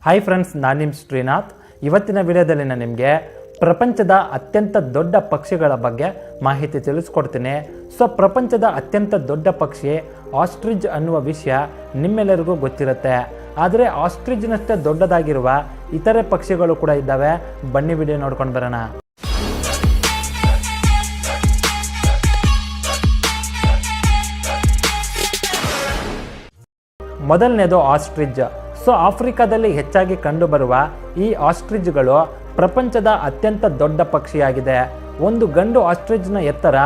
Hi friends, ನಾನು ನಿಮ್ಮ ಶ್ರೀನಾಥ್. ಇವತ್ತಿನ ವಿಡಿಯೋದಲ್ಲಿ ನಾನು ನಿಮಗೆ ಪ್ರಪಂಚದ ಅತ್ಯಂತ ದೊಡ್ಡ ಪಕ್ಷಿಗಳ ಬಗ್ಗೆ ಮಾಹಿತಿ ತಿಳಿಸ್ಕೊಡ್ತೀನಿ. ಪ್ರಪಂಚದ ಅತ್ಯಂತ ದೊಡ್ಡ ಪಕ್ಷಿ ಆಸ್ಟ್ರಿಚ್ ಅನ್ನುವ ವಿಷಯ ನಿಮ್ಮೆಲ್ಲರಿಗೂ ಗೊತ್ತಿರುತ್ತೆ. ಆದರೆ ಆಸ್ಟ್ರಿಚ್ನಷ್ಟೇ ದೊಡ್ಡದಾಗಿರುವ ಇತರೆ ಪಕ್ಷಿಗಳು ಕೂಡ ಇದ್ದಾವೆ. ಬನ್ನಿ ವಿಡಿಯೋ ನೋಡ್ಕೊಂಡು ಬರೋಣ. ಮೊದಲನೇದು ಆಸ್ಟ್ರಿಚ್. ಆಫ್ರಿಕಾದಲ್ಲಿ ಹೆಚ್ಚಾಗಿ ಕಂಡುಬರುವ ಈ ಆಸ್ಟ್ರಿಚ್ಗಳು ಪ್ರಪಂಚದ ಅತ್ಯಂತ ದೊಡ್ಡ ಪಕ್ಷಿಯಾಗಿದೆ. ಒಂದು ಗಂಡು ಆಸ್ಟ್ರಿಚ್ನ ಎತ್ತರ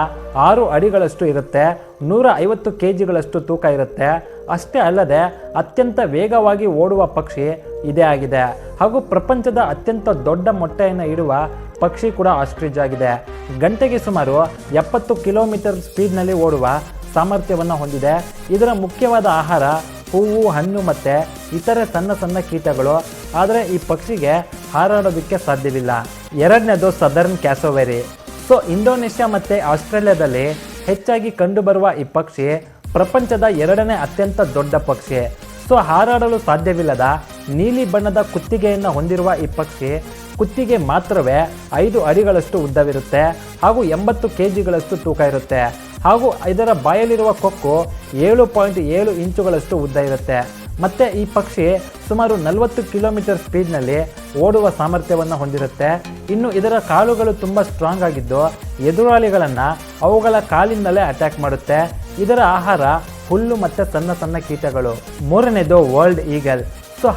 6 ಅಡಿಗಳಷ್ಟು ಇರುತ್ತೆ. 150 kgಗಳಷ್ಟು ತೂಕ ಇರುತ್ತೆ. ಅಷ್ಟೇ ಅಲ್ಲದೆ ಅತ್ಯಂತ ವೇಗವಾಗಿ ಓಡುವ ಪಕ್ಷಿ ಇದೇ ಆಗಿದೆ. ಹಾಗೂ ಪ್ರಪಂಚದ ಅತ್ಯಂತ ದೊಡ್ಡ ಮೊಟ್ಟೆಯನ್ನು ಇಡುವ ಪಕ್ಷಿ ಕೂಡ ಆಸ್ಟ್ರಿಚ್ ಆಗಿದೆ. ಗಂಟೆಗೆ ಸುಮಾರು 70 ಕಿಲೋಮೀಟರ್ ಸ್ಪೀಡ್ನಲ್ಲಿ ಓಡುವ ಸಾಮರ್ಥ್ಯವನ್ನು ಹೊಂದಿದೆ. ಇದರ ಮುಖ್ಯವಾದ ಆಹಾರ ಹೂವು, ಹಣ್ಣು ಮತ್ತು ಇತರೆ ಸಣ್ಣ ಸಣ್ಣ ಕೀಟಗಳು. ಆದರೆ ಈ ಪಕ್ಷಿಗೆ ಹಾರಾಡೋದಕ್ಕೆ ಸಾಧ್ಯವಿಲ್ಲ. ಎರಡನೇದು ಸದರ್ನ್ ಕ್ಯಾಸೋವೆರಿ. ಇಂಡೋನೇಷ್ಯಾ ಮತ್ತು ಆಸ್ಟ್ರೇಲಿಯಾದಲ್ಲಿ ಹೆಚ್ಚಾಗಿ ಕಂಡುಬರುವ ಈ ಪಕ್ಷಿ ಪ್ರಪಂಚದ 2ನೇ ಅತ್ಯಂತ ದೊಡ್ಡ ಪಕ್ಷಿ. ಹಾರಾಡಲು ಸಾಧ್ಯವಿಲ್ಲದ ನೀಲಿ ಬಣ್ಣದ ಕುತ್ತಿಗೆಯನ್ನು ಹೊಂದಿರುವ ಈ ಪಕ್ಷಿ ಕುತ್ತಿಗೆ ಮಾತ್ರವೇ 5 ಅಡಿಗಳಷ್ಟು ಉದ್ದವಿರುತ್ತೆ. ಹಾಗೂ 80 kgಗಳಷ್ಟು ತೂಕ ಇರುತ್ತೆ. ಹಾಗೂ ಇದರ ಬಾಯಲ್ಲಿರುವ ಕೊಕ್ಕು 7.7 ಇಂಚುಗಳಷ್ಟು ಉದ್ದ ಇರುತ್ತೆ. ಮತ್ತು ಈ ಪಕ್ಷಿ ಸುಮಾರು 40 ಕಿಲೋಮೀಟರ್ ಸ್ಪೀಡ್ನಲ್ಲಿ ಓಡುವ ಸಾಮರ್ಥ್ಯವನ್ನು ಹೊಂದಿರುತ್ತೆ. ಇನ್ನು ಇದರ ಕಾಲುಗಳು ತುಂಬ ಸ್ಟ್ರಾಂಗ್ ಆಗಿದ್ದು ಎದುರಾಳಿಗಳನ್ನು ಅವುಗಳ ಕಾಲಿಂದಲೇ ಅಟ್ಯಾಕ್ ಮಾಡುತ್ತೆ. ಇದರ ಆಹಾರ ಹುಲ್ಲು ಮತ್ತು ಸಣ್ಣ ಸಣ್ಣ ಕೀಟಗಳು. ಮೂರನೇದು ವರ್ಲ್ಡ್ ಈಗಲ್.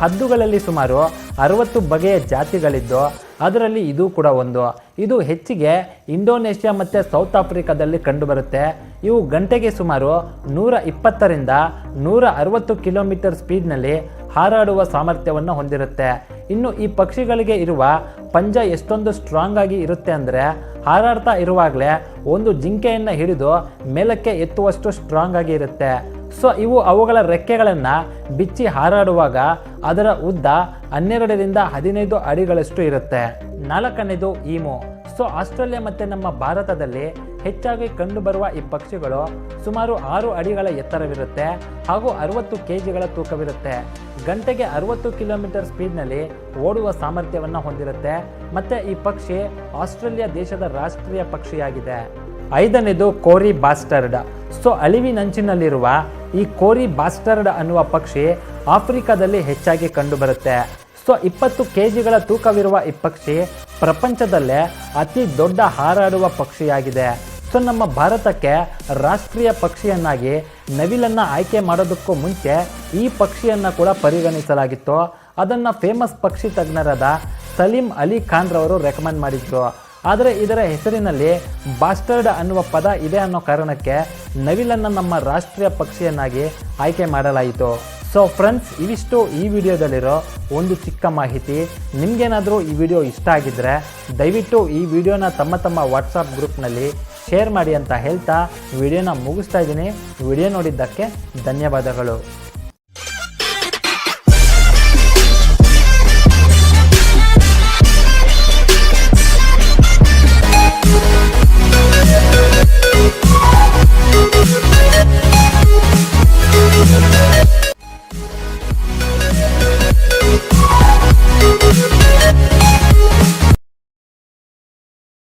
ಹದ್ದುಗಳಲ್ಲಿ ಸುಮಾರು 60 ಬಗೆಯ ಜಾತಿಗಳಿದ್ದು ಅದರಲ್ಲಿ ಇದು ಕೂಡ ಒಂದು. ಇದು ಹೆಚ್ಚಿಗೆ ಇಂಡೋನೇಷ್ಯಾ ಮತ್ತು ಸೌತ್ ಆಫ್ರಿಕಾದಲ್ಲಿ ಕಂಡುಬರುತ್ತೆ. ಇವು ಗಂಟೆಗೆ ಸುಮಾರು 120ರಿಂದ 160 ಕಿಲೋಮೀಟರ್ ಸ್ಪೀಡ್ನಲ್ಲಿ ಹಾರಾಡುವ ಸಾಮರ್ಥ್ಯವನ್ನು ಹೊಂದಿರುತ್ತೆ. ಇನ್ನು ಈ ಪಕ್ಷಿಗಳಿಗೆ ಇರುವ ಪಂಜ ಎಷ್ಟೊಂದು ಸ್ಟ್ರಾಂಗ್ ಆಗಿ ಇರುತ್ತೆ ಅಂದರೆ ಹಾರಾಡ್ತಾ ಇರುವಾಗಲೇ ಒಂದು ಜಿಂಕೆಯನ್ನು ಹಿಡಿದು ಮೇಲಕ್ಕೆ ಎತ್ತುವಷ್ಟು ಸ್ಟ್ರಾಂಗ್ ಆಗಿ ಇರುತ್ತೆ. ಇವು ಅವುಗಳ ರೆಕ್ಕೆಗಳನ್ನು ಬಿಚ್ಚಿ ಹಾರಾಡುವಾಗ ಅದರ ಉದ್ದ 12ರಿಂದ 15 ಅಡಿಗಳಷ್ಟು ಇರುತ್ತೆ. 4ನೇದು ಈಮು. ಆಸ್ಟ್ರೇಲಿಯಾ ಮತ್ತು ನಮ್ಮ ಭಾರತದಲ್ಲಿ ಹೆಚ್ಚಾಗಿ ಕಂಡುಬರುವ ಈ ಪಕ್ಷಿಗಳು ಸುಮಾರು 6 ಅಡಿಗಳ ಎತ್ತರವಿರುತ್ತೆ. ಹಾಗೂ 60 kgಗಳ ತೂಕವಿರುತ್ತೆ. ಗಂಟೆಗೆ 60 ಕಿಲೋಮೀಟರ್ ಸ್ಪೀಡ್ನಲ್ಲಿ ಓಡುವ ಸಾಮರ್ಥ್ಯವನ್ನು ಹೊಂದಿರುತ್ತೆ. ಮತ್ತು ಈ ಪಕ್ಷಿ ಆಸ್ಟ್ರೇಲಿಯಾ ದೇಶದ ರಾಷ್ಟ್ರೀಯ ಪಕ್ಷಿಯಾಗಿದೆ. 5ನೇದು ಕೋರಿ ಬಾಸ್ಟರ್ಡ್. ಅಳಿವಿನಂಚಿನಲ್ಲಿರುವ ಈ ಕೋರಿ ಬಾಸ್ಟರ್ಡ್ ಅನ್ನುವ ಪಕ್ಷಿ ಆಫ್ರಿಕಾದಲ್ಲಿ ಹೆಚ್ಚಾಗಿ ಕಂಡುಬರುತ್ತೆ. 20 kgಗಳ ತೂಕವಿರುವ ಈ ಪಕ್ಷಿ ಪ್ರಪಂಚದಲ್ಲೇ ಅತಿ ದೊಡ್ಡ ಹಾರಾಡುವ ಪಕ್ಷಿಯಾಗಿದೆ. ನಮ್ಮ ಭಾರತಕ್ಕೆ ರಾಷ್ಟ್ರೀಯ ಪಕ್ಷಿಯನ್ನಾಗಿ ನವಿಲನ್ನು ಆಯ್ಕೆ ಮಾಡೋದಕ್ಕೂ ಮುಂಚೆ ಈ ಪಕ್ಷಿಯನ್ನು ಕೂಡ ಪರಿಗಣಿಸಲಾಗಿತ್ತು. ಅದನ್ನು ಫೇಮಸ್ ಪಕ್ಷಿ ತಜ್ಞರಾದ ಸಲೀಂ ಅಲಿ ಖಾನ್ ರವರು ರೆಕಮೆಂಡ್ ಮಾಡಿದ್ರು. ಆದರೆ ಇದರ ಹೆಸರಿನಲ್ಲಿ ಬಾಸ್ಟರ್ಡ್ ಅನ್ನುವ ಪದ ಇದೆ ಅನ್ನೋ ಕಾರಣಕ್ಕೆ ನವಿಲನ್ನು ನಮ್ಮ ರಾಷ್ಟ್ರೀಯ ಪಕ್ಷಿಯನ್ನಾಗಿ ಆಯ್ಕೆ ಮಾಡಲಾಯಿತು. ಫ್ರೆಂಡ್ಸ್, ಇವಿಷ್ಟು ಈ ವಿಡಿಯೋದಲ್ಲಿರೋ ಒಂದು ಚಿಕ್ಕ ಮಾಹಿತಿ. ನಿಮಗೇನಾದರೂ ಈ ವಿಡಿಯೋ ಇಷ್ಟ ಆಗಿದ್ದರೆ ದಯವಿಟ್ಟು ಈ ವಿಡಿಯೋನ ತಮ್ಮ ವಾಟ್ಸಪ್ ಗ್ರೂಪ್ನಲ್ಲಿ ಶೇರ್ ಮಾಡಿ ಅಂತ ಹೇಳ್ತಾ ವಿಡಿಯೋನ ಮುಗಿಸ್ತಾ ಇದ್ದೀನಿ. ವಿಡಿಯೋ ನೋಡಿದ್ದಕ್ಕೆ ಧನ್ಯವಾದಗಳು.